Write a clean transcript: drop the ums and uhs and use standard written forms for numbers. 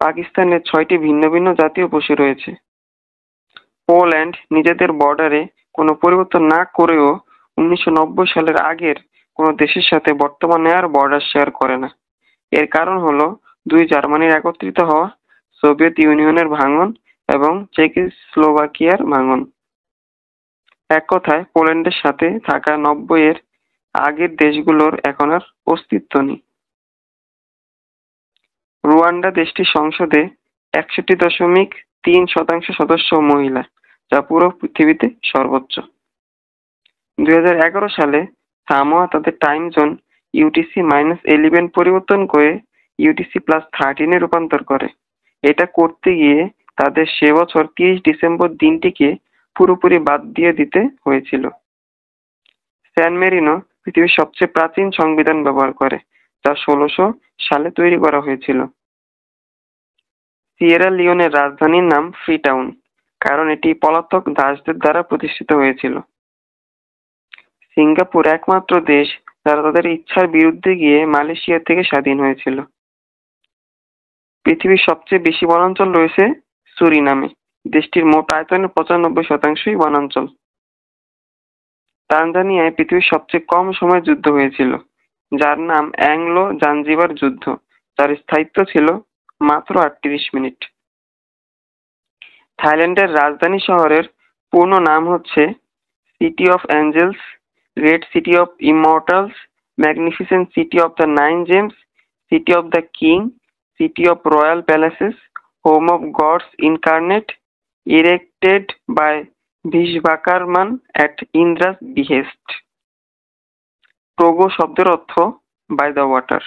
পাকিস্তানের ৬টি ভিন্ন ভিন্ন জাতীয় পশু রয়েছে। পোল্যান্ড নিজেদের বর্ডারে কোনো পরিবর্তন না করেও ১৯৯০ সালের আগের কোনো দেশের সাথে বর্তমানে আর বর্ডার শেয়ার করে না। এর কারণ হলো দুই জার্মানির একত্রিত হওয়া, সোভিয়েত ইউনিয়নের ভাঙন এবং চেকোস্লোভাকিয়ার ভাঙন। এক কথায় পোল্যান্ডের সাথে থাকা ৯০ এর আগের দেশগুলোর এখন আর অস্তিত্ব নেই। রুয়ান্ডা দেশটির সংসদে ৬১.৩% সদস্য মহিলা, যা পুরো পৃথিবীতে সর্বোচ্চ। ২০১১ সালে সামোয়া তাদের টাইম জোন UTC-11 পরিবর্তন করে UTC+13 এ রূপান্তর করে। এটা করতে গিয়ে তাদের সে বছর ৩০ ডিসেম্বর দিনটিকে পুরোপুরি বাদ দিয়ে দিতে হয়েছিল। স্যান মেরিনো পৃথিবীর সবচেয়ে প্রাচীন সংবিধান ব্যবহার করে, যা ১৬০০ সালে তৈরি করা হয়েছিল। সিয়েরা লিওনের রাজধানীর নাম ফ্রিটাউন, কারণ এটি পলাতক দাসদের দ্বারা প্রতিষ্ঠিত হয়েছিল। সিঙ্গাপুর একমাত্র দেশ যারা তাদের ইচ্ছার বিরুদ্ধে গিয়ে মালয়েশিয়া থেকে স্বাধীন হয়েছিল। পৃথিবীর সবচেয়ে বেশি বনাঞ্চল রয়েছে সুরিনামে। দেশটির মোট আয়তনের ৯৫%ই বনাঞ্চল। তানজানিয়ায় পৃথিবীর সবচেয়ে কম সময়ে যুদ্ধ হয়েছিল, যার নাম অ্যাংলো জাঞ্জিবার যুদ্ধ, যার স্থায়িত্ব ছিল মাত্র ৩৮ মিনিট। থাইল্যান্ডের রাজধানী শহরের পূর্ণ নাম হচ্ছে city of angels, great city of immortals, magnificent city of the 9 gems, city of the king, city of royal palaces, home of gods incarnate, erected by Vishwakarman at Indra's behest. টোগো শব্দের অর্থ বাই দ্য ওয়াটার।